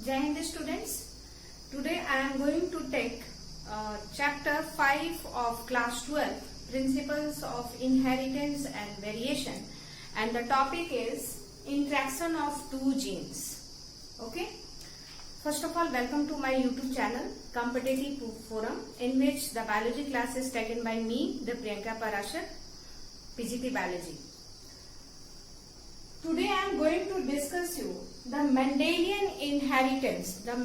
Jai Hind students. Today I am going to take chapter 5 of class 12, Principles of Inheritance and Variation, and the topic is interaction of two genes. Okay. First of all, welcome to my YouTube channel Competitive Forum, in which the biology class is taken by me, the Priyanka Parashar, PGP Biology. Today I am going to discuss you the Mendelian inheritance, and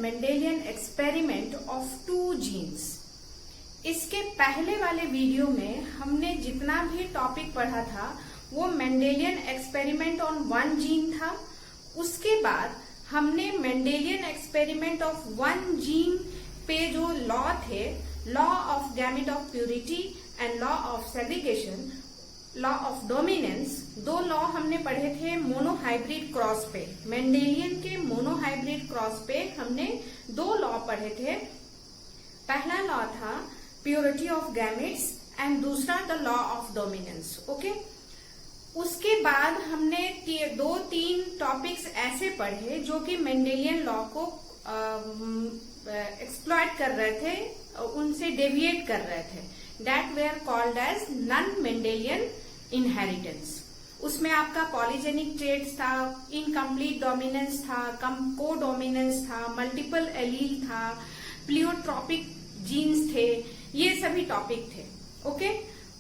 Mendelian experiment of two genes. इसके पहले वाले video में हमने जितना भी topic पढ़ा था वो Mendelian experiment on one gene था. उसके बाद हमने Mendelian experiment of one gene पे जो लॉ थे, law of gamete of purity and law of segregation, law of dominance, दो लॉ हमने पढ़े थे मोनोहाइब्रिड क्रॉस पे. मेंडेलियन के मोनोहाइब्रिड क्रॉस पे हमने दो लॉ पढ़े थे. पहला लॉ था प्योरिटी ऑफ गैमेट्स एंड दूसरा the law of dominance. Okay. उसके बाद हमने दो तीन टॉपिक्स ऐसे पढ़े जो कि मेंडेलियन लॉ को एक्सप्लॉइट कर रहे थे, उनसे डेविएट कर रहे थे. That were called as non Mendelian inheritance. उसमें आपका पॉलीजेनिक ट्रेट्स था, इनकम्प्लीट डोमिनेंस था, को डोमिनेंस था, मल्टीपल एलील था, प्लियोट्रॉपिक जीन्स थे, ये सभी टॉपिक थे. ओके.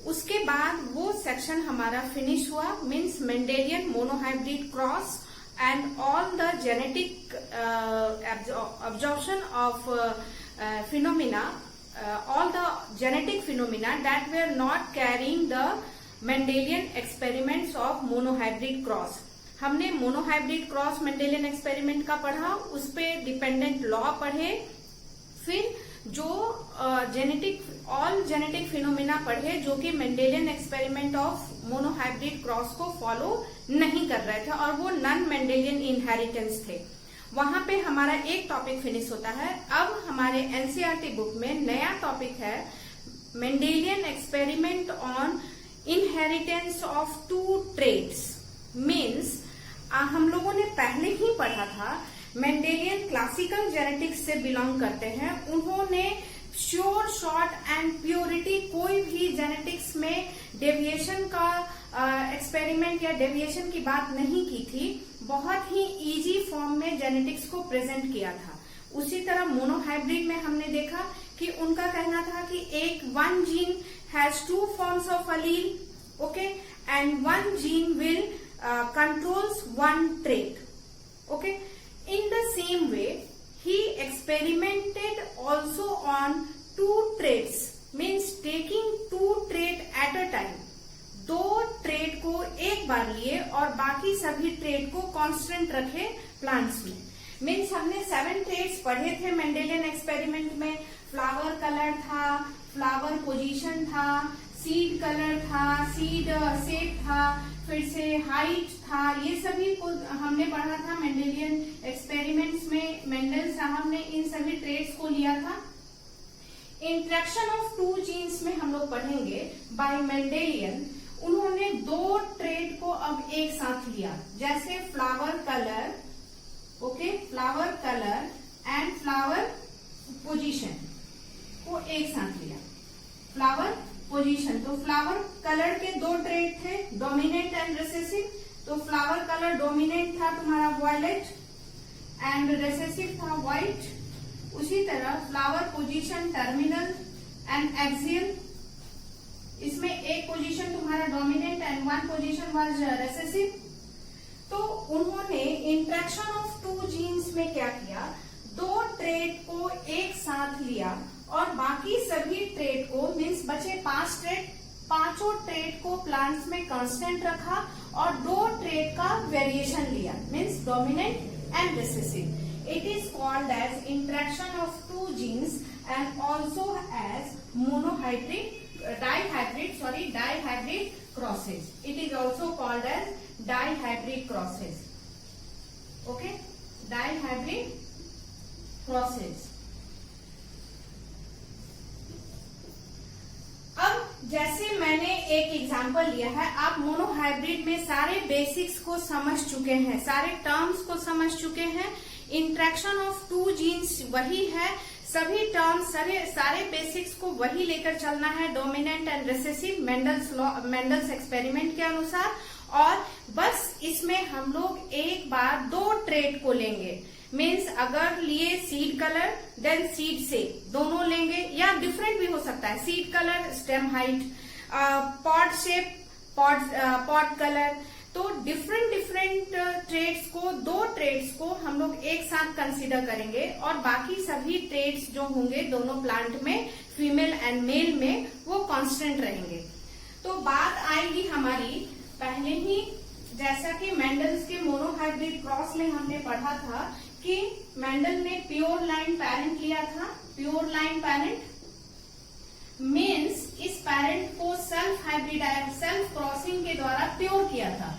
उसके बाद वो सेक्शन हमारा फिनिश हुआ, means Mendelian monohybrid cross and all the genetic absorption of phenomena, all the genetic phenomena that were not carrying the Mendelian experiments of monohybrid cross. हमने मोनोहाइब्रिड क्रॉस मेंडेलियन एक्सपेरिमेंट का पढ़ा, उस पे dependent law पढ़े, फिर जो all genetic phenomena पढ़े जो कि Mendelian experiment of monohybrid cross को फॉलो नहीं कर रहे थे और वो नॉन मेंडेलियन इनहेरिटेंस थे. वहां पे हमारा एक टॉपिक फिनिश होता है. अब हमारे एनसीईआरटी बुक में नया टॉपिक है Mendelian experiment on inheritance of two traits. Means हम लोगों ने पहले ही पढ़ा था, मेंडेलियन क्लासिकल जेनेटिक्स से बिलोंग करते हैं. उन्होंने श्योर, शॉर्ट एंड प्योरिटी, कोई भी जेनेटिक्स में डेविएशन का एक्सपेरिमेंट या डेविएशन की बात नहीं की थी. बहुत ही इजी फॉर्म में जेनेटिक्स को प्रेजेंट किया था. उसी तरह मोनोहाइब्रिड में हमने देखा कि उनका कहना था कि एक one gene has two forms of allele, okay, and one gene will controls one trait. Okay. In the same way, he experimented also on two traits, means taking two trait at a time. दो trait को एक बार लिए और बाकी सभी trait को constant रखे plants में. मीन्स हमने 7 ट्रेट्स पढ़े थे मेंडेलियन एक्सपेरिमेंट में. फ्लावर कलर था, फ्लावर पोजीशन था, सीड कलर था, सीड शेप था, फिर से हाइट था, ये सभी को हमने पढ़ा था मेंडेलियन एक्सपेरिमेंट्स में. मेंडल साहब ने इन सभी ट्रेट्स को लिया था. इंट्रैक्शन ऑफ टू जीन्स में हम लोग पढ़ेंगे बाय मेंडेलियन. उन्होंने दो ट्रेट को अब एक साथ लिया, जैसे flower colour, okay, flower colour and flower position को एक साथ लिया. फ्लावर पोजीशन, तो फ्लावर कलर के दो ट्रेट थे, डोमिनेंट एंड रिसेसिव. तो फ्लावर कलर डोमिनेंट था तुम्हारा वायलेट एंड रिसेसिव था व्हाइट. उसी तरह flower position terminal and axial, इसमें एक पोजीशन तुम्हारा dominant and one position was recessive. तो उन्होंने इंट्रैक्शन ऑफ टू जीन्स में क्या किया, दो ट्रेट को एक साथ लिया और बाकी सभी ट्रेट को, मीन्स बचे 5 ट्रेट, पांचों ट्रेट को प्लांट्स में कांस्टेंट रखा और दो ट्रेट का वेरिएशन लिया, means dominant and recessive. It is called as interaction of two genes and also as monohybrid dihybrid crosses. It is also called as dihybrid crosses. Okay, dihybrid crosses. अब जैसे मैंने एक example example लिया है, आप monohybrid में सारे basics को समझ चुके हैं, सारे टर्म्स को समझ चुके हैं। इंट्रैक्शन ऑफ टू जीन्स वही है, सभी टर्म्स सारे बेसिक्स को वही लेकर चलना है, dominant and recessive Mendel's experiment के अनुसार। और बस इसमें हम लोग एक बार दो ट्रेट को लेंगे, मीन्स अगर लिए सीड कलर देन सीड से दोनों लेंगे, या डिफरेंट भी हो सकता है, seed colour, stem height, pot shape, pot colour. तो डिफरेंट ट्रेड्स को, दो ट्रेड्स को हम लोग एक साथ कंसीडर करेंगे, और बाकी सभी ट्रेड्स जो होंगे दोनों प्लांट में, फीमेल एंड मेल में, वो कांस्टेंट रहेंगे। तो बात आएगी हमारी, पहले ही जैसा कि मेंडल्स के मोनोहाइब्रिड क्रॉस में हमने पढ़ा था कि मेंडल ने प्योर लाइन पैरेंट लिया था। प्योर लाइन पैरेंट मीन्स इस पैरेंट को सेल्फ क्रॉसिंग के द्वारा प्योर किया था।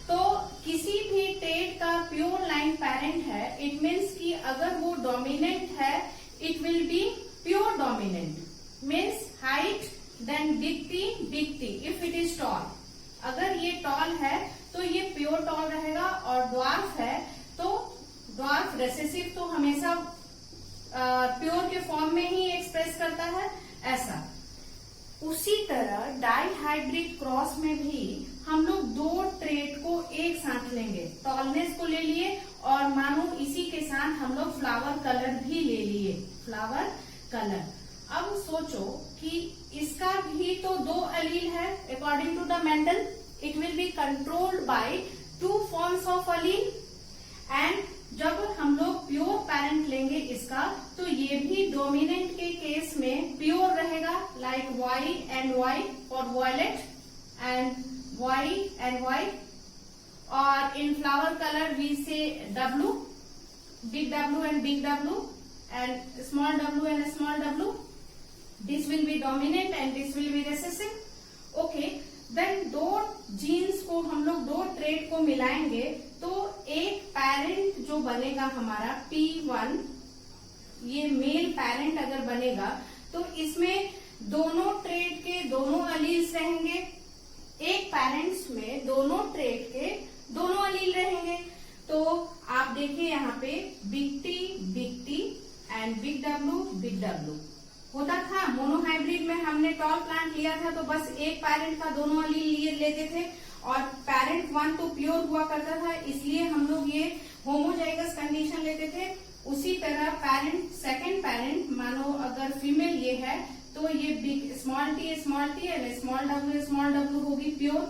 तो किसी भी ट्रेड का प्योर लाइन पैरेंट है, इट मीन्स कि अगर वो डोमिनेंट है, it will be pure dominant, means height then big T if it is tall. अगर ये टॉल है तो ये प्योर टॉल रहेगा, और ड्वार्फ है तो ड्वार्फ रेसेसिव तो हमेशा प्योर के फॉर्म में ही एक्सप्रेस करता है, ऐसा। उसी तरह डाइहाइब्रिड क्रॉस में भी हम लोग दो ट्रेट को एक साथ लेंगे, टॉलनेस को ले लिए, और मानो इसी के साथ हम लोग फ्लावर कलर भी ले लिए, फ्लावर कलर। अब सोचो कि इसका भी तो दो अलील है, according to the Mendel it will be controlled by two forms of allele. And जब हम लोग प्योर पैरेंट लेंगे इसका, तो ये भी डोमिनेंट के केस में प्योर रहेगा, like Y for violet and Y, और in flower colour we say W, big W and big W, and small w and small w. This will be dominant and this will be recessive. Okay, then दो jeans को हम लोग, दो trait को मिलाएंगे, तो एक पैरेंट जो बनेगा हमारा P1, ये मेल पैरेंट अगर बनेगा, तो इसमें दोनों ट्रेट के दोनों अलील्स रहेंगे। एक पेरेंट्स में दोनों ट्रेट के दोनों अलील रहेंगे। तो आप देखिए यहाँ पे big T and big W होता था। मोनोहाइब्रिड में हमने टॉल प्लांट लिया था, तो बस एक पैरेंट का दोनों अलील लेते थे, और पैरेंट 1 तो प्योर हुआ करता था, इसलिए हम लोग ये होमोजाइगस कंडीशन लेते थे। उसी तरह पैरेंट, सेकेंड पैरेंट मानो अगर फीमेल ये है, तो ये big small T and small W होगी प्योर।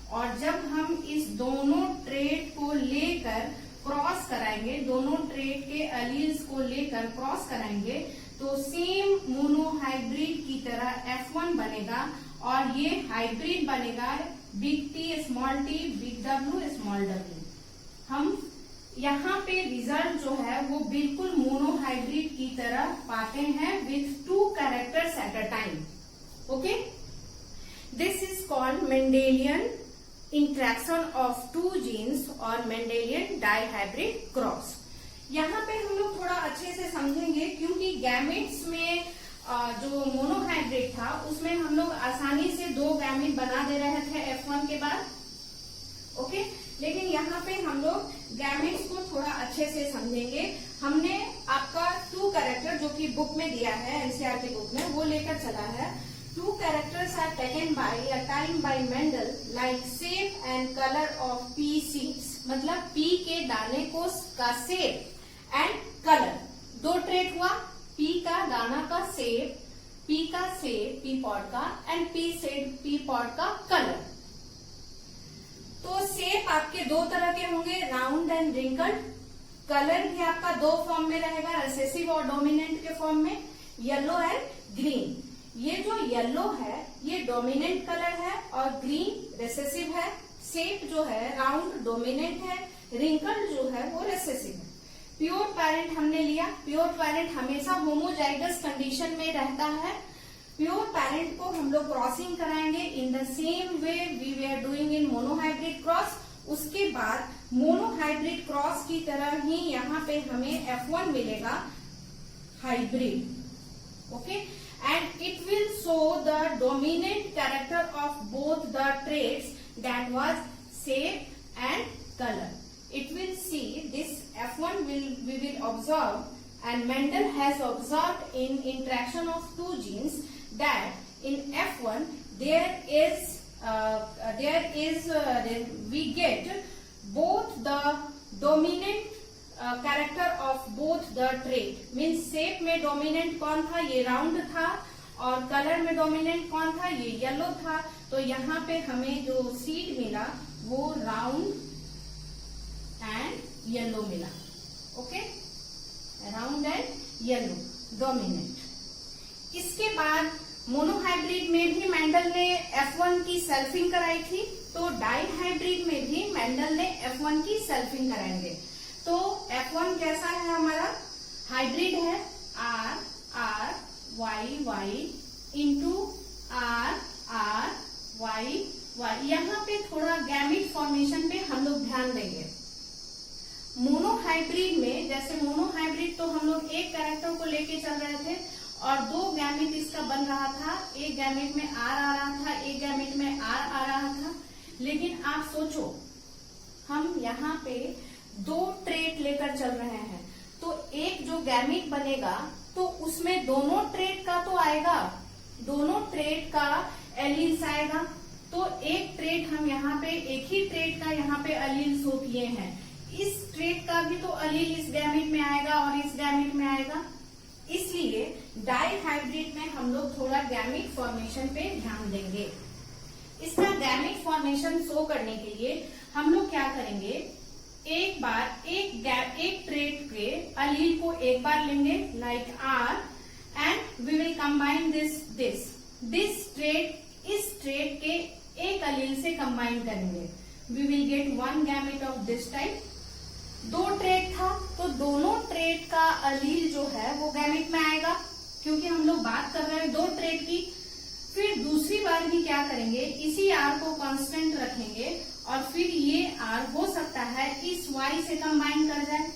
और जब हम इस दोनों ट्रेट को लेकर क्रॉस कराएंगे, दोनों ट्रेट के अलील्स को लेकर क्रॉस कराएंगे, तो सेम मोनोहाइब्रिड की तरह F1 बनेगा, और ये हाइब्रिड बनेगा big T, big W, small W. हम यहाँ पे रिजल्ट जो है वो बिल्कुल मोनोहाइब्रिड की तरह पाते हैं, with 2 characters at a time. Okay, this is called Mendelian interaction of 2 genes और मेंडेलियन डाइहाइब्रिड क्रॉस। यहाँ पे हम लोग थोड़ा अच्छे से समझेंगे, क्योंकि गैमेट्स में जो मोनोहाइब्रिड था उसमें हम लोग आसानी से 2 गैमेट बना दे रहे थे F1 के बाद। ओके, लेकिन यहाँ पे हम लोग गैमेट्स को थोड़ा अच्छे से समझेंगे। हमने आपका 2 कैरेक्टर जो कि बुक में दिया है, एनसीईआरटी बुक में, वो लेकर चला है। 2 characters are taken by a time by Mendel like shape and color of pea seeds, मतलब पी के दाने को का शेप एंड कलर, 2 ट्रेट हुआ, पी का दाना का शेप, पी का शेप पी पॉड का, एंड पी पॉड का कलर। तो शेप आपके 2 तरह के होंगे, राउंड एंड रिंकल्ड। कलर भी आपका 2 फॉर्म में रहेगा, रिसेसिव और डोमिनेंट के फॉर्म में, येलो एंड ग्रीन। ये जो येलो है ये डोमिनेंट कलर है और ग्रीन रिसेसिव है। शेप जो है राउंड डोमिनेंट है, रिंकल्ड जो है वो रिसेसिव है। प्योर पैरेंट हमने लिया। प्योर पैरेंट हमेशा होमोजाइगस कंडीशन में रहता है। प्योर पैरेंट को हम लोग क्रॉसिंग कराएंगे in the same way we were doing in monohybrid cross. उसके बाद मोनोहाइब्रिड क्रॉस की तरह ही यहाँ पे हमें F1 मिलेगा hybrid. Okay, and it will show the dominant character of both the traits, that was shape and color. It will see this F1 we will observe, and Mendel has observed in interaction of two genes that in F1 we get both the dominant character of both the trait, means shape में dominant कौन था, ये round था, और colour में dominant कौन था, ये येलो था। तो यहाँ पे हमें जो सीड मिला वो राउंड एंड येलो मिला। Okay, round and yellow dominant. इसके बाद मोनोहाइब्रिड में भी मेंडल ने F1 की सेल्फिंग कराई थी, तो डाइहाइब्रिड में भी मेंडल ने F1 की सेल्फिंग कराएंगे। तो F1 कैसा है हमारा, हाइब्रिड है, R R Y Y into R R Y Y। यहाँ पे थोड़ा गैमिट फॉर्मेशन पे हम लोग ध्यान देंगे। मोनोहाइब्रिड में, जैसे मोनोहाइब्रिड तो हम लोग एक कैरेक्टर को लेके चल रहे थे और दो गैमिट इसका बन रहा था, एक गैमिट में R आ रहा था, एक गैमिट में R आ रहा था। लेकिन आप सोचो, हम यहाँ पे दो ट्रेट लेकर चल रहे हैं, तो एक जो गैमिट बनेगा तो उसमें दोनों ट्रेट का तो आएगा, दोनों ट्रेट का एलील्स आएगा। तो एक ट्रेट हम यहाँ पे, एक ही ट्रेट का यहाँ पे एलील शो किए हैं, इस ट्रेट का भी तो एलील इस गैमिट में आएगा और इस गैमिट में आएगा। इसलिए डाइहाइब्रिड में हम लोग थोड़ा गैमिट फॉर्मेशन पे ध्यान देंगे। इसका गैमिट फॉर्मेशन शो करने के लिए हम लोग क्या करेंगे, एक बार एक ट्रेट के अलील को एक बार लेंगे, like R, and we will combine this trait इस ट्रेट के एक अलील से कंबाइन करेंगे, we will get one gamete of this type. दो ट्रेट था तो दोनों ट्रेट का अलील जो है वो गैमेट में आएगा, क्योंकि हम लोग बात कर रहे हैं दो ट्रेट की। फिर दूसरी बार भी क्या करेंगे, इसी R को कांस्टेंट रखेंगे और फिर ये R हो सकता है इस Y से कंबाइन कर जाए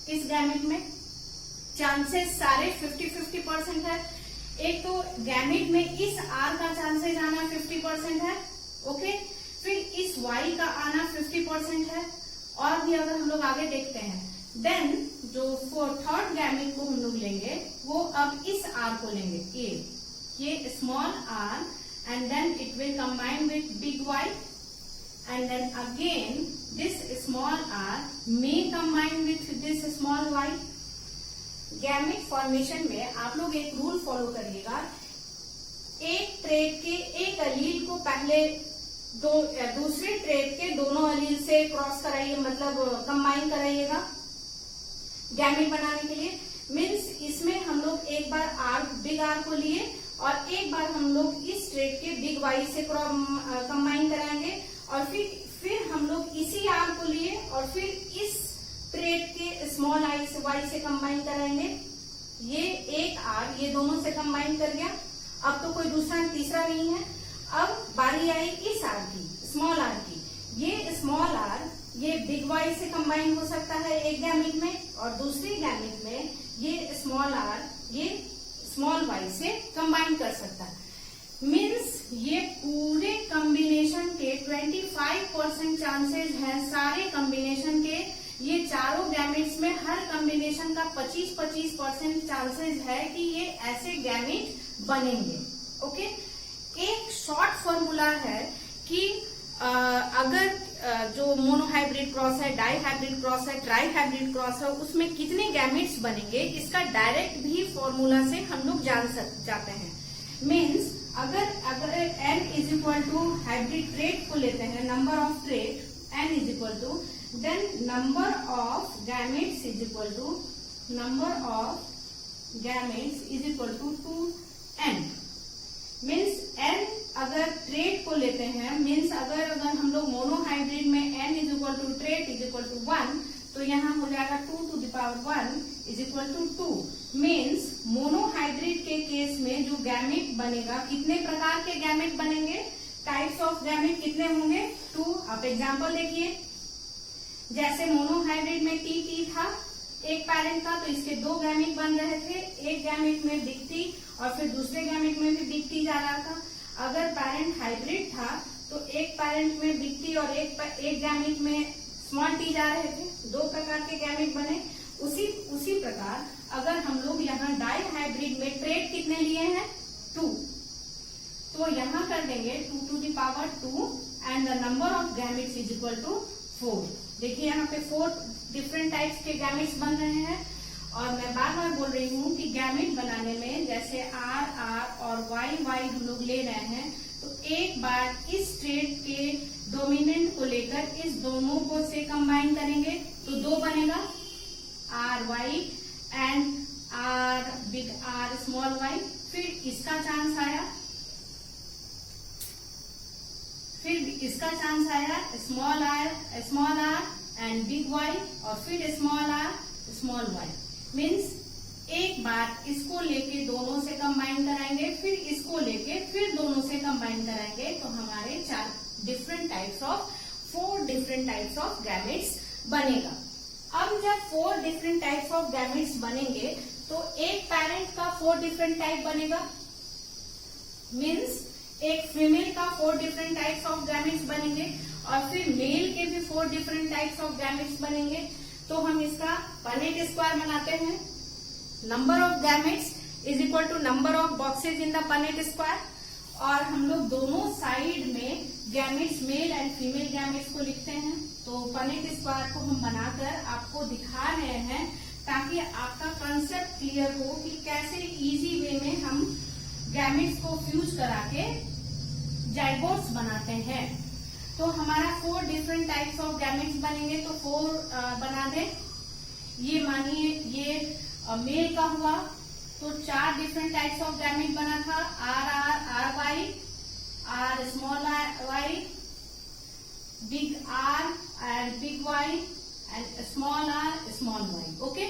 इस गैमेट में। चांसेस सारे 50-50% है। एक तो गैमेट में इस R का चांसेस आना 50% है, ओके, फिर इस Y का आना 50% है। और भी अगर हम लोग आगे देखते हैं, देन जो थर्ड गैमेट को हम लोग लेंगे वो अब इस R को लेंगे, ये small r, and then it will combine with big Y, and then again this small r may combine with this small y। Gamete formation में आप लोग एक रूल फॉलो करिएगा, एक ट्रेट के एक अलील को पहले दूसरे ट्रेट के दोनों अलील से क्रॉस कराइए, मतलब कंबाइन कराइएगा गैमेट बनाने के लिए। मीन्स इसमें हम लोग एक बार बिग R को लिए और एक बार हम लोग इस ट्रेट के बिग Y से कंबाइन कराएंगे, और फिर हम लोग इसी R को लिए और फिर इस ट्रेट के स्मॉल y से कंबाइन कराएंगे। ये एक R ये दोनों से कंबाइन कर गया, अब तो कोई दूसरा तीसरा नहीं है। अब बारी आई इस R की, स्मॉल r की, ये स्मॉल r ये बिग Y से कंबाइन हो सकता है एक गैमेट में, और दूसरी गैमेट में ये स्मॉल r ये स्मॉल y से कंबाइन कर सकता है। मीन्स ये पूरे कॉम्बिनेशन के 25% चांसेस हैं, सारे कॉम्बिनेशन के, ये चारों गैमेट्स में हर कॉम्बिनेशन का 25% चांसेस है कि ये ऐसे गैमेट बनेंगे। ओके, एक शॉर्ट फॉर्मूला है कि अगर जो मोनोहाइब्रिड क्रॉस है, डाइहाइब्रिड क्रॉस है, ट्राइहाइब्रिड क्रॉस है, उसमें कितने गैमेट्स बनेंगे, इसका डायरेक्ट भी फॉर्मूला से हम लोग जाते हैं। मीन्स अगर n is equal to hybrid trait को लेते हैं, number of trait n is equal to, then number of gametes is equal to number of gametes is equal to 2n। Means n अगर ट्रेट को लेते हैं, means अगर हम लोग मोनोहाइब्रिड में n is equal to trait is equal to 1, तो यहाँ हो जाएगा 2 to the power 1 is equal to 2। Means monohybrid के केस में जो गैमेट बनेगा, कितने प्रकार के गैमेट बनेंगे, टाइप्स ऑफ गैमेट कितने होंगे, 2। आप एग्जाम्पल देखिए, जैसे मोनोहाइब्रिड में टी था, एक पेरेंट का, तो इसके 2 गैमेट बन रहे थे, एक गैमेट में बिग टी और फिर दूसरे गैमेट में भी बिग टी जा रहा था। अगर पेरेंट हाइब्रिड था तो एक पेरेंट में बिग टी और एक गैमेट में स्मॉल टी जा रहे थे, 2 प्रकार के गैमेट बने। उसी प्रकार अगर हम लोग यहाँ डाई हाइब्रिड में ट्रेड कितने लिए हैं, 2, तो यहाँ कर देंगे 2 to the power 2 and the number of gametes is equal to 4। देखिए यहाँ पे 4 डिफरेंट टाइप्स के गैमेट्स बन रहे हैं। और मैं बार बार बोल रही हूँ कि गैमेट बनाने में जैसे R और Y हम लोग ले रहे हैं, तो एक बार इस ट्रेड के डोमिनेंट को लेकर इस दोनों को से कंबाइन करेंगे तो 2 बनेगा, RY and R big R small y। फिर इसका चांस आया, small r and big Y, और फिर small r small y। Means एक बार इसको लेके दोनों से कंबाइन कराएंगे, फिर इसको लेके फिर दोनों से कंबाइन कराएंगे, तो हमारे 4 different types of 4 different types of gametes बनेगा। अब जब 4 डिफरेंट टाइप्स ऑफ गैमेट्स बनेंगे तो एक पेरेंट का 4 डिफरेंट टाइप बनेगा, मीन्स एक फीमेल का 4 डिफरेंट टाइप्स ऑफ गैमेट्स बनेंगे, और फिर मेल के भी 4 डिफरेंट टाइप्स ऑफ गैमेट्स बनेंगे। तो हम इसका पनेट स्क्वायर बनाते हैं, number of gametes is equal to number of boxes in the Punnett square, और हम लोग दोनों साइड में gametes male and female gametes को लिखते हैं। तो पनेट स्क्वायर को हम बनाकर आपको दिखा रहे हैं ताकि आपका कंसेप्ट क्लियर हो कि कैसे इजी वे में हम गैमेट्स को फ्यूज करा के जाइगोट्स बनाते हैं। तो हमारा 4 डिफरेंट टाइप्स ऑफ गैमेट्स बनेंगे, तो 4 बना दें। ये मानिए ये मेल का हुआ, तो 4 डिफरेंट टाइप्स ऑफ गैमेट बना था, R Y, R small y, big R and big Y and small r small y। Okay,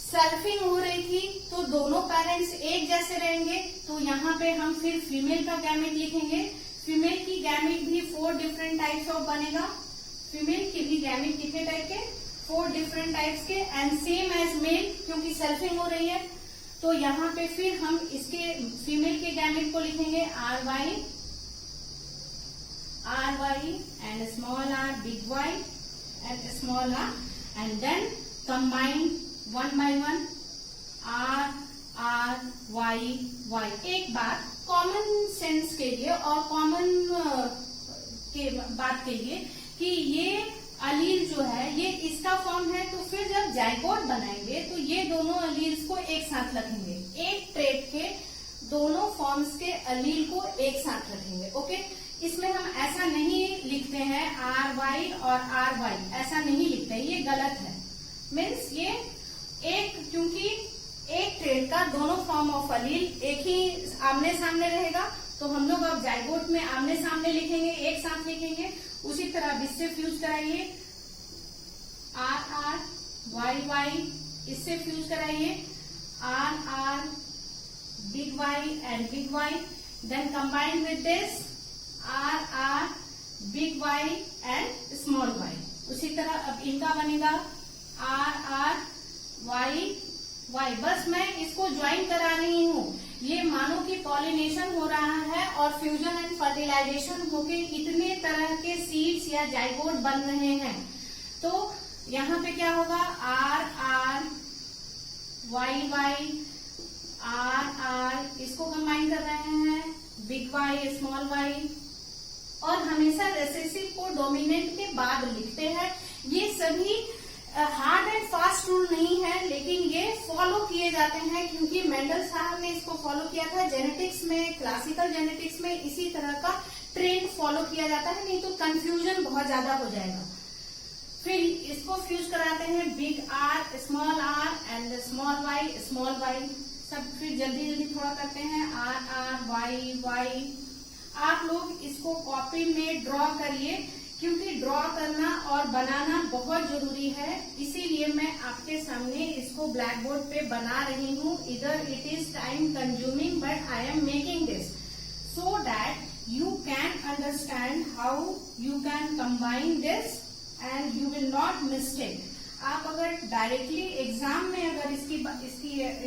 selfing हो रही थी तो दोनों पेरेंट्स एक जैसे रहेंगे, तो यहाँ पे हम फिर फीमेल का गैमेट लिखेंगे। फीमेल की गैमेट भी 4 डिफरेंट टाइप्स ऑफ बनेगा, फीमेल की भी गैमेट कितने टाइप के, 4 डिफरेंट टाइप्स के, एंड सेम एज मेल, क्योंकि सेल्फिंग हो रही है। तो यहाँ पे फिर हम इसके फीमेल के गैमेट को लिखेंगे R Y and small r big Y and small r, and then combine 1 by 1 R Y। एक बात कॉमन सेंस के लिए और कॉमन के बात के लिए कि ये अलील जो है ये इसका फॉर्म है, तो फिर जब जाइगोट बनाएंगे तो ये दोनों अलील्स को एक साथ रखेंगे, एक ट्रेट के दोनों फॉर्म्स के अलील को एक साथ रखेंगे। ओके, इसमें हम ऐसा नहीं लिखते हैं RY और RY, ऐसा नहीं लिखते, ये गलत है। मीन्स ये क्योंकि एक ट्रेड का दोनों फॉर्म ऑफ अलील एक ही आमने सामने रहेगा, तो हम लोग अब जाइगोट में आमने सामने लिखेंगे, एक साथ लिखेंगे। उसी तरह इससे फ्यूज कराइए, R Y, इससे फ्यूज कराइए R big Y and big Y, then combine with this R big Y and small y। उसी तरह अब इनका बनेगा R Y। बस मैं इसको ज्वाइन करा रही हूँ, ये मानो कि पॉलिनेशन हो रहा है और फ्यूजन एंड फर्टिलाइजेशन होके इतने तरह के सीड्स या जाइगोट बन रहे हैं। तो यहाँ पे क्या होगा, R Y, R इसको कंबाइन कर रहे हैं, बिग Y स्मॉल y, और हमेशा रिसेसिव को डोमिनेंट के बाद लिखते हैं। ये सभी हार्ड एंड फास्ट रूल नहीं है, लेकिन ये फॉलो किए जाते हैं क्योंकि मेंडल साहब ने इसको फॉलो किया था। जेनेटिक्स में, क्लासिकल जेनेटिक्स में इसी तरह का ट्रेंड फॉलो किया जाता है, नहीं तो कंफ्यूजन बहुत ज्यादा हो जाएगा। फिर इसको फ्यूज कराते हैं big R small r and small y। सब फिर जल्दी थोड़ा करते हैं R Y। आप लोग इसको कॉपी में ड्रॉ करिए, क्योंकि ड्रॉ करना और बनाना बहुत जरूरी है, इसीलिए मैं आपके सामने इसको ब्लैक बोर्ड पे बना रही हूँ। इधर it is time consuming, but I am making this so that you can understand how you can combine this and you will not mistake. आप अगर डायरेक्टली एग्जाम में अगर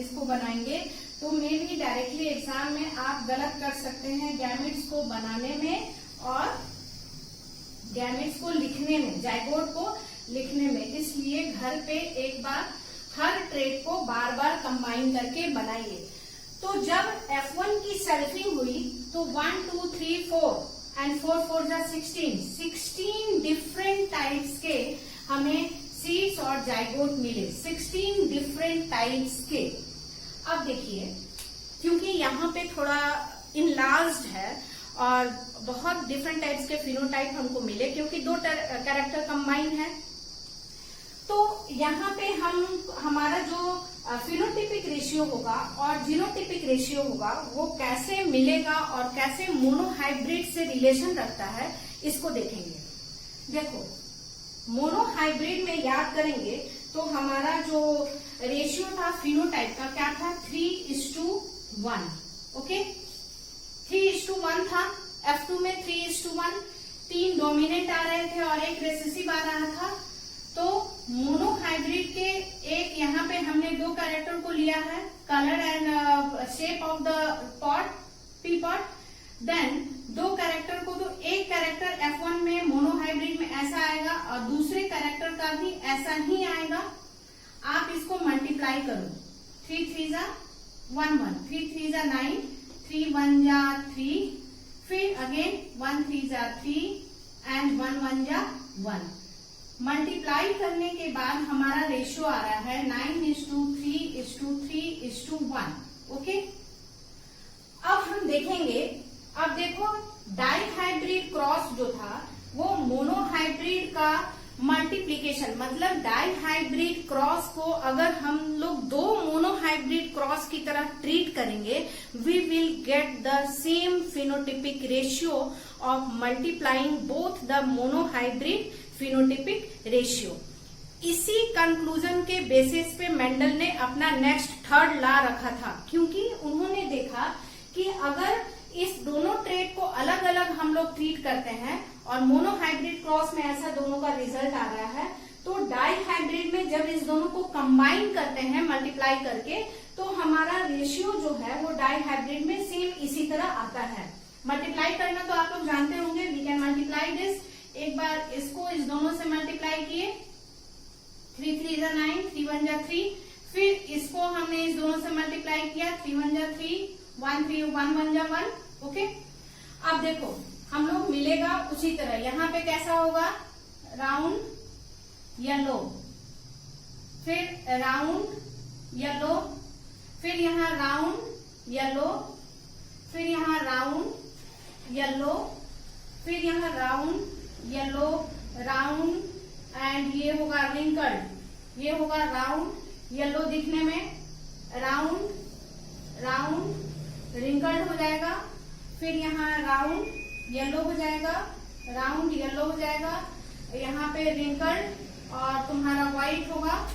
इसको बनाएंगे तो मे भी डायरेक्टली एग्जाम में आप गलत कर सकते हैं गैमेट्स को बनाने में और गैमेट्स को लिखने में, जाइगोट को लिखने में। इसलिए घर पे एक बार हर ट्रेड को बार बार कंबाइन करके बनाइए। तो जब F1 की सेल्फिंग हुई तो 1 2 3 4 एंड 4 4 जा 16 डिफरेंट टाइप्स के हमें सीड्स और जाइगोट मिले, 16 डिफरेंट टाइप्स के। अब देखिए, क्योंकि यहाँ पे थोड़ा इनलार्ज्ड है और बहुत डिफरेंट टाइप्स के फिनोटाइप हमको मिले क्योंकि दो कैरेक्टर कंबाइन है, तो यहाँ पे हमारा जो फिनोटिपिक रेशियो होगा और जीनोटिपिक रेशियो होगा वो कैसे मिलेगा और कैसे मोनोहाइब्रिड से रिलेशन रखता है इसको देखेंगे। देखो, मोनोहाइब्रिड में याद करेंगे तो हमारा जो रेशियो था फिनोटाइप का क्या था, 3:1। ओके, 3:1 था। F2 में 3:1, 3 डोमिनेंट आ रहे थे और एक रेसेसिव आ रहा था। तो मोनोहाइब्रिड के एक यहाँ पे हमने दो कैरेक्टर को लिया है, colour and shape of the pod, pea pod. Then दो कैरेक्टर को, तो एक कैरेक्टर F1 में मोनोहाइब्रिड में ऐसा आएगा और दूसरे कैरेक्टर का भी ऐसा ही आएगा। आप इसको मल्टीप्लाई करो, 3 3 जा 1 1, 3 3 जा 9, 3 1 जा 3, फिर अगेन 1 3 जा 3 एंड 1 1 जा 1। मल्टीप्लाई करने के बाद हमारा रेशियो आ रहा है 9:3:3:1। ओके, अब हम देखेंगे, अब देखो डाइहाइब्रिड क्रॉस जो था वो मोनोहाइब्रिड का मल्टीप्लीकेशन, मतलब डाइहाइब्रिड क्रॉस को अगर हम लोग दो मोनोहाइब्रिड क्रॉस की तरह ट्रीट करेंगे, we will get the same phenotypic ratio of multiplying both the monohybrid phenotypic ratio. इसी कंक्लूजन के बेसिस पे मेंडल ने अपना नेक्स्ट थर्ड लॉ रखा था, क्योंकि उन्होंने देखा कि अगर इस दोनों ट्रेड को अलग अलग हम लोग ट्रीट करते हैं और मोनोहाइब्रिड क्रॉस में ऐसा दोनों का रिजल्ट आ रहा है, तो डाइहाइब्रिड में जब इस दोनों को कंबाइन करते हैं मल्टीप्लाई करके, तो हमारा रेशियो जो है वो डाइहाइब्रिड में सेम इसी तरह आता है। मल्टीप्लाई करना तो आप लोग जानते होंगे, वी कैन मल्टीप्लाई दिस। एक बार इसको इस दोनों से मल्टीप्लाई किए, 3 3 जा 9, 3 1 जा 3, फिर इसको हमने इस दोनों से मल्टीप्लाई किया, 3 1 जा 3, 1 3 1 1 जा 1। ओके, अब देखो हम लोग मिलेगा उसी तरह, यहाँ पे कैसा होगा, राउंड येलो, फिर राउंड येलो, फिर यहाँ राउंड येलो, फिर यहाँ राउंड येलो, फिर यहाँ राउंड येलो, राउंड एंड ये होगा रिंकल्ड, ये होगा राउंड येलो दिखने में, राउंड राउंड रिंकल्ड हो जाएगा, फिर यहाँ राउंड येलो हो जाएगा, राउंड येलो हो जाएगा, यहाँ पे रिंकल्ड और तुम्हारा व्हाइट होगा,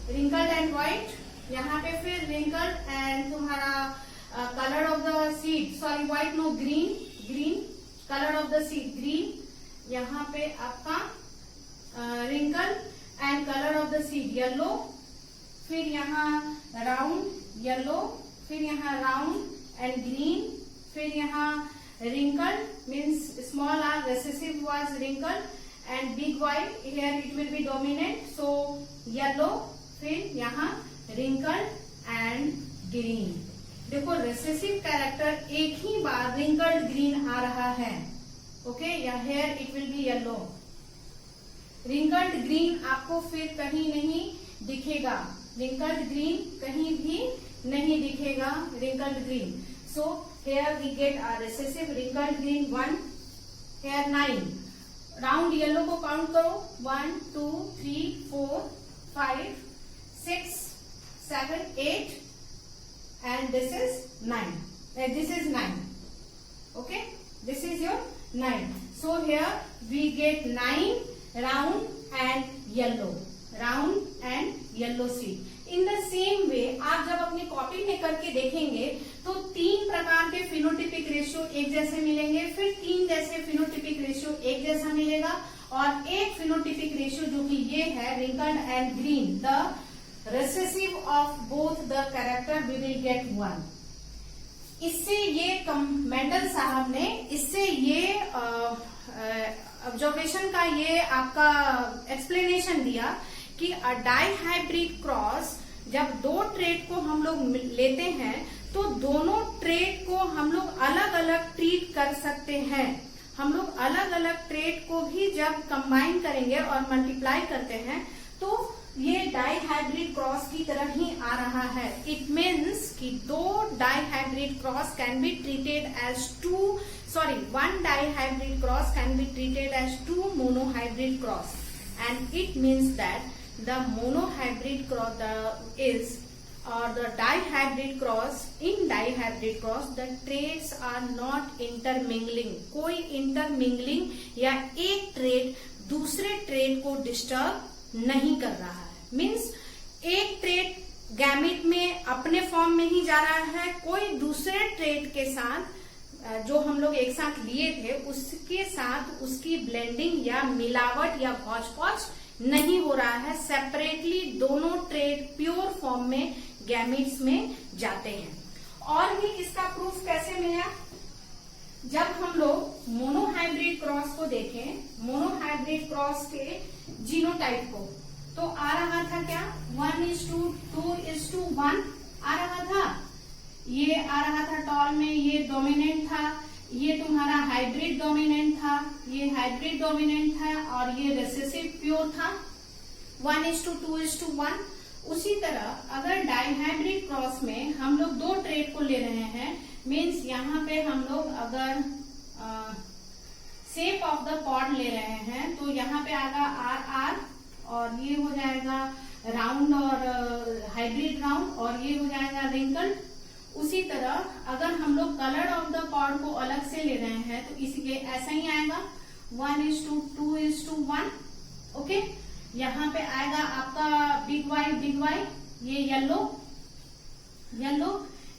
रिंकल्ड एंड व्हाइट, यहाँ पे फिर रिंकल्ड एंड तुम्हारा colour of the seed, sorry white no, green, green colour of the seed green, यहाँ पे आपका wrinkle and colour of the seed yellow, फिर यहाँ राउंड येलो, फिर यहाँ राउंड एंड ग्रीन, फिर यहाँ wrinkled means small r, recessive was wrinkled and big y, here it will be dominant, so yellow, फिर यहाँ wrinkled and green। देखो recessive character एक ही बार wrinkled green आ रहा है, ओके, या here it will be yellow। wrinkled green आपको फिर कहीं नहीं दिखेगा, wrinkled green कहीं भी नहीं दिखेगा, wrinkled green। So here we get a recessive wrinkled green 1, here 9। Round yellow को काउंट करो, 1 2 3 4 5 6 7 8 and this is 9, this is 9, okay, this is your 9। So here we get 9 round and yellow, round and yellow seed। In the same वे आप जब अपनी copy में करके देखेंगे तो 3 प्रकार के फिनोटिपिक रेशियो एक जैसे मिलेंगे, फिर 3 जैसे फिनोटिपिक रेशियो एक जैसा मिलेगा और एक फिनोटिपिक रेशियो जो कि ये है wrinkled and green, the recessive of both the character we will get 1। इससे ये मेंडल साहब ने इससे ये ऑब्जर्वेशन का ये आपका एक्सप्लेनेशन दिया कि डाइहाइब्रिड क्रॉस जब दो ट्रेट को हम लोग लेते हैं तो दोनों ट्रेट को हम लोग अलग अलग ट्रीट कर सकते हैं। हम लोग अलग अलग ट्रेट को भी जब कंबाइन करेंगे और मल्टीप्लाई करते हैं तो ये डाइहाइब्रिड क्रॉस की तरह ही आ रहा है। इट मीन्स कि दो dihybrid cross can be treated as one dihybrid cross can be treated as two monohybrid cross, and it means that the monohybrid cross the dihybrid cross, in dihybrid cross the traits are not intermingling, कोई intermingling या एक trait दूसरे trait को disturb नहीं कर रहा है। Means एक ट्रेट गैमेट में अपने फॉर्म में ही जा रहा है, कोई दूसरे ट्रेट के साथ जो हम लोग एक साथ लिए थे उसके साथ उसकी ब्लेंडिंग या मिलावट या हौच-पौच नहीं हो रहा है। सेपरेटली दोनों ट्रेट प्योर फॉर्म में गैमेट्स में जाते हैं। और भी इसका प्रूफ कैसे मिला? जब हम लोग मोनोहाइब्रिड क्रॉस को देखें, मोनोहाइब्रिड क्रॉस के जीनोटाइप को, तो आ रहा था क्या 1:2:1 आ रहा था। ये आ रहा था टॉल में, ये डोमिनेंट था, ये तुम्हारा हाइब्रिड डोमिनेंट था, ये हाइब्रिड डोमिनेंट था और ये रिसेसिव प्योर था 1:2:1। उसी तरह अगर डाइहाइब्रिड क्रॉस में हम लोग दो ट्रेट को ले रहे हैं, मीन्स यहाँ पे हम लोग अगर शेप ऑफ द पॉड ले रहे हैं तो यहाँ पे आएगा RR और ये हो जाएगा राउंड और हाइब्रिड राउंड और ये हो जाएगा रिंकल्ड। उसी तरह अगर हम लोग कलर ऑफ द पॉड को अलग से ले रहे हैं तो इसलिए ऐसा ही आएगा 1:2:1। ओके, यहाँ पे आएगा आपका बिग वाई, ये येलो,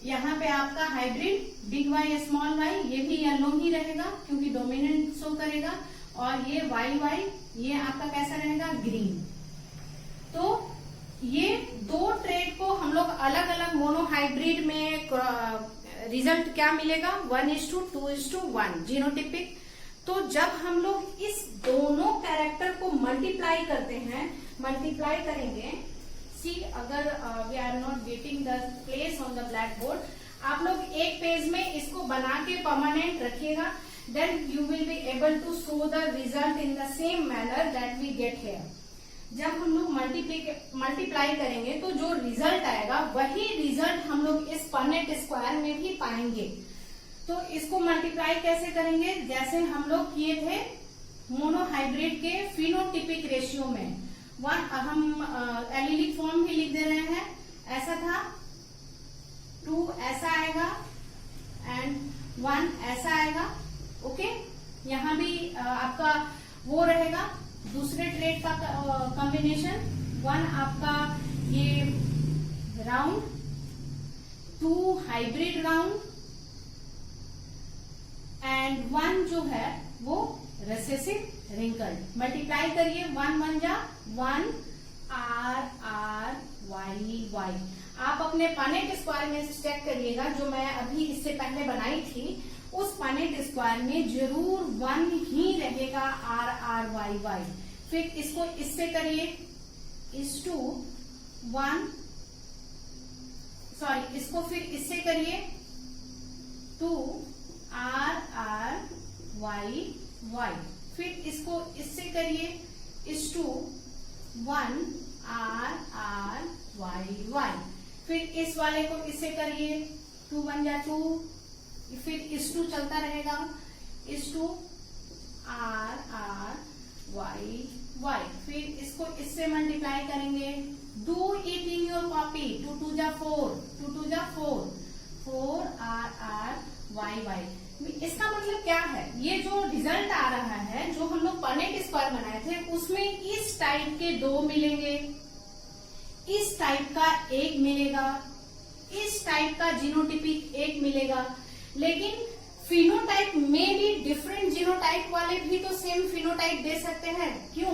यहाँ पे आपका hybrid big Y small Y, ये भी येलो ही रहेगा क्योंकि डोमिनेंट शो करेगा, और ये वाई, ये आपका कैसा रहेगा ग्रीन। तो ये दो ट्रेट को हम लोग अलग अलग मोनोहाइब्रिड में रिजल्ट क्या मिलेगा 1:2:1 जीनोटिपिक। तो जब हम लोग इस दोनों कैरेक्टर को मल्टीप्लाई करते हैं, मल्टीप्लाई करेंगे, सी अगर we are not getting the place on the black board, आप लोग एक पेज में इसको बना के परमानेंट रखिएगा, then you will be able to show the result in the same manner that we get here. जब हम लोग मल्टीप्लाई करेंगे तो जो रिजल्ट आएगा वही रिजल्ट हम लोग इस पनेट स्क्वायर में भी पाएंगे। तो इसको मल्टीप्लाई कैसे करेंगे? जैसे हम लोग किए थे मोनोहाइब्रिड के फिनोटिपिक रेशियो में, हम एलिलिक फॉर्म भी लिख दे रहे हैं, ऐसा था, 2 ऐसा आएगा एंड 1 ऐसा आएगा। ओके, यहाँ भी आपका वो रहेगा दूसरे ट्रेट का कॉम्बिनेशन, 1 आपका ये राउंड, 2 हाइब्रिड राउंड एंड 1 जो है वो रेसेसिव रिंकल्ड। मल्टीप्लाई करिए, 1 1 जा 1 R Y। आप अपने पनेट स्क्वायर में चेक करिएगा, जो मैं अभी इससे पहले बनाई थी उस पनेट स्क्वायर में जरूर 1 ही रहेगा R Y। फिर इसको इससे करिए, इसको फिर इससे करिए 2 R Y। फिर इसको इससे करिए 1 R Y। फिर इस वाले को इससे करिए, 2 1 जा 2, फिर इस 2 चलता रहेगा, इस 2 R Y। फिर इसको इससे मल्टीप्लाई करेंगे, do it in your copy, 2 2 जा 4 4 R Y। इसका मतलब क्या है? ये जो रिजल्ट आ रहा है, जो हम लोग पनेट स्क्वायर बनाए थे उसमें इस टाइप के 2 मिलेंगे, इस टाइप का 1 मिलेगा, इस टाइप का जीनोटिपिक 1 मिलेगा, लेकिन फिनोटाइप में भी डिफरेंट जीनोटाइप वाले भी तो सेम फिनोटाइप दे सकते हैं। क्यों?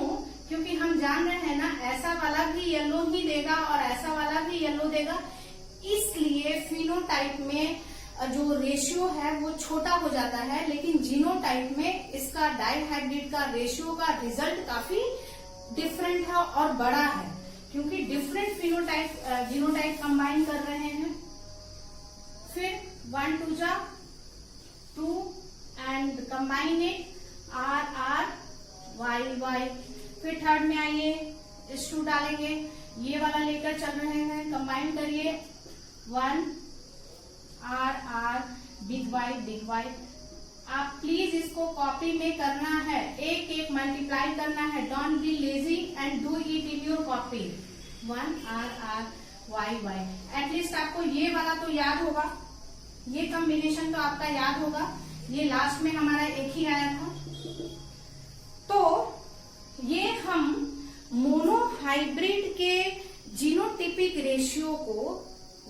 क्योंकि हम जान रहे हैं ना, ऐसा वाला भी येलो ही देगा और ऐसा वाला भी येलो देगा, इसलिए फिनोटाइप में जो रेशियो है वो छोटा हो जाता है, लेकिन जीनोटाइप में इसका डाइहाइब्रिड का रेशियो का रिजल्ट काफी डिफरेंट है और बड़ा है, क्योंकि डिफरेंट फिनोटाइप जीनोटाइप कंबाइन कर रहे हैं। फिर 1 2 जा 2 and combine it R Y Y। फिर थर्ड में आइए, इस 2 डालेंगे, ये वाला लेकर चल रहे हैं, कंबाइन करिए 1 R बिग Y। आप प्लीज इसको कॉपी में करना है, एक एक मल्टीप्लाई करना है, don't be lazy and do it in your copy. 1 R Y। At least आपको ये वाला तो याद होगा, ये कॉम्बिनेशन तो आपका याद होगा, ये लास्ट में हमारा एक ही आया था। तो ये हम मोनोहाइब्रिड के जीनोटिपिक रेशियो को,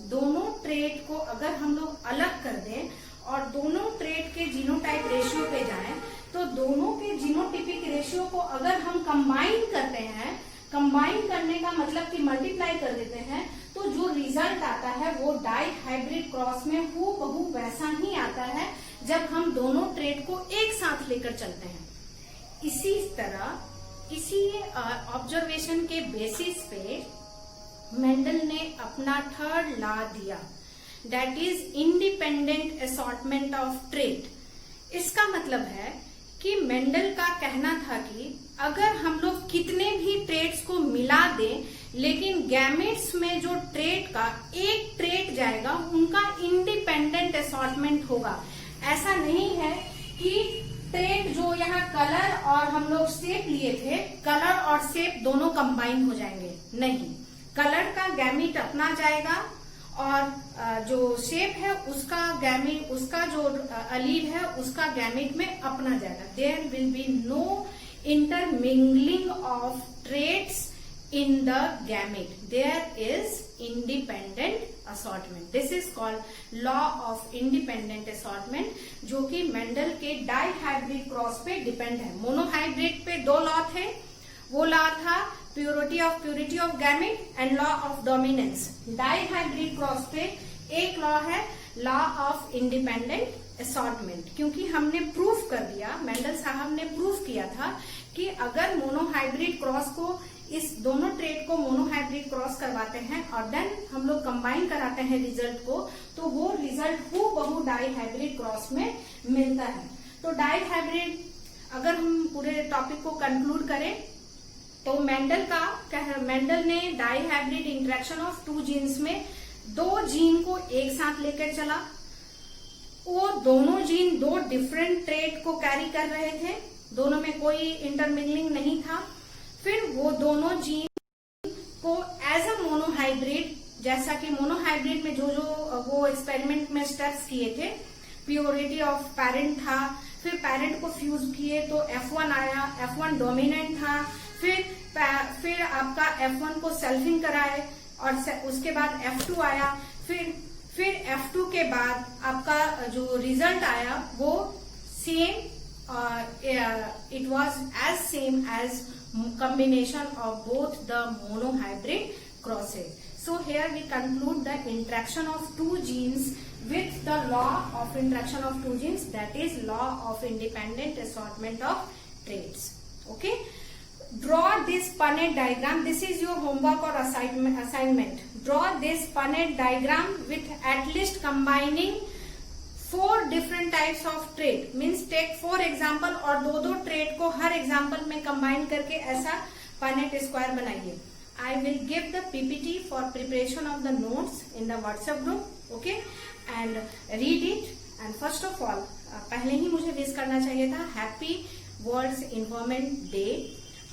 दोनों ट्रेट को अगर हम लोग अलग कर दें और दोनों ट्रेट के जीनोटाइप रेशियो पे जाएं, तो दोनों के जीनोटिपिक रेशियो को अगर हम कंबाइन करते हैं, कंबाइन करने का मतलब कि मल्टीप्लाई कर देते हैं, तो जो रिजल्ट आता है वो डाइहाइब्रिड क्रॉस में हूबहू वैसा ही आता है जब हम दोनों ट्रेट को एक साथ लेकर चलते हैं। इसी तरह, इसी ऑब्जर्वेशन के बेसिस पे मेंडल ने अपना थर्ड लॉ दिया, that is independent assortment of trait. इसका मतलब है कि मेंडल का कहना था कि अगर हम लोग कितने भी ट्रेट्स को मिला दें, लेकिन गैमेट्स में जो ट्रेट का एक ट्रेट जाएगा, उनका इंडिपेंडेंट असॉर्टमेंट होगा। ऐसा नहीं है कि ट्रेट जो यहाँ कलर और हम लोग शेप लिए थे, कलर और शेप दोनों कंबाइन हो जाएंगे, नहीं। कलर का गैमेट अपना जाएगा और जो शेप है उसका गैमेट, उसका जो अलील है उसका गैमेट में अपना जाएगा। There will be no intermingling of traits in the gamete. There is independent assortment. This is called law of independent assortment, जो कि मेंडल के डाइहाइब्रिड क्रॉस पे डिपेंड है। मोनोहाइब्रिड पे 2 लॉ थे, वो लॉ था purity of gamete and law of dominance. Dihybrid cross पे एक लॉ है, लॉ ऑफ इंडिपेंडेंट असॉर्टमेंट, क्योंकि हमने प्रूफ कर दिया, मेंडल साहब ने प्रूफ किया था कि अगर मोनोहाइब्रिड क्रॉस को, इस दोनों ट्रेट को मोनोहाइब्रिड क्रॉस करवाते हैं और देन हम लोग कंबाइन कराते हैं रिजल्ट को, तो वो रिजल्ट हूबहू डाइहाइब्रिड क्रॉस में मिलता है। तो डाइहाइब्रिड, अगर हम पूरे टॉपिक को कंक्लूड करें तो मेंडल ने डाइहाइब्रिड इंटरेक्शन ऑफ 2 जीन्स में 2 जीन को एक साथ लेकर चला। वो दोनों जीन 2 डिफरेंट ट्रेट को कैरी कर रहे थे, दोनों में कोई इंटरमिंगलिंग नहीं था। फिर वो दोनों जीन को एज अ मोनोहाइब्रिड, जैसा कि मोनोहाइब्रिड में जो वो एक्सपेरिमेंट में स्टेप्स किए थे, प्योरिटी ऑफ पेरेंट था, फिर पेरेंट को फ्यूज किए तो F1 आया, F1 डोमिनेंट था, फिर आपका F1 को सेल्फिंग कराए और उसके बाद F2 आया, फिर F2 के बाद आपका जो रिजल्ट आया वो same, it was as same as combination of both the monohybrid crosses. So here we conclude the interaction of 2 genes with the law of interaction of 2 genes, that is law of independent assortment of traits. Okay, draw this Punnett diagram. This is your homework or assignment. Draw this Punnett diagram with at least combining 4 different types of trait, means take 4 example और 2 trait को हर example में combine करके ऐसा Punnett square बनाइए। I will give the PPT for preparation of the notes in the WhatsApp group, okay, and read it. And first of all, पहले ही मुझे wish करना चाहिए था हैप्पी वर्ल्ड इन्वायरमेंट डे।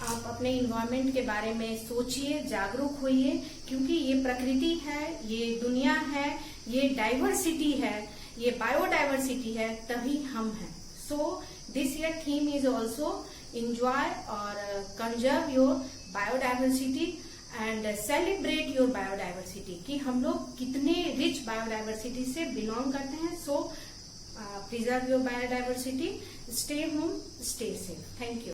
आप अपने इन्वायरमेंट के बारे में सोचिए, जागरूक होइए, क्योंकि ये प्रकृति है, ये दुनिया है, ये डाइवर्सिटी है, ये बायोडाइवर्सिटी है, तभी हम हैं। So this year theme is also enjoy or conserve your biodiversity and celebrate your biodiversity, कि हम लोग कितने रिच बायोडाइवर्सिटी से बिलोंग करते हैं। सो preserve your biodiversity. Stay home, stay safe. Thank you.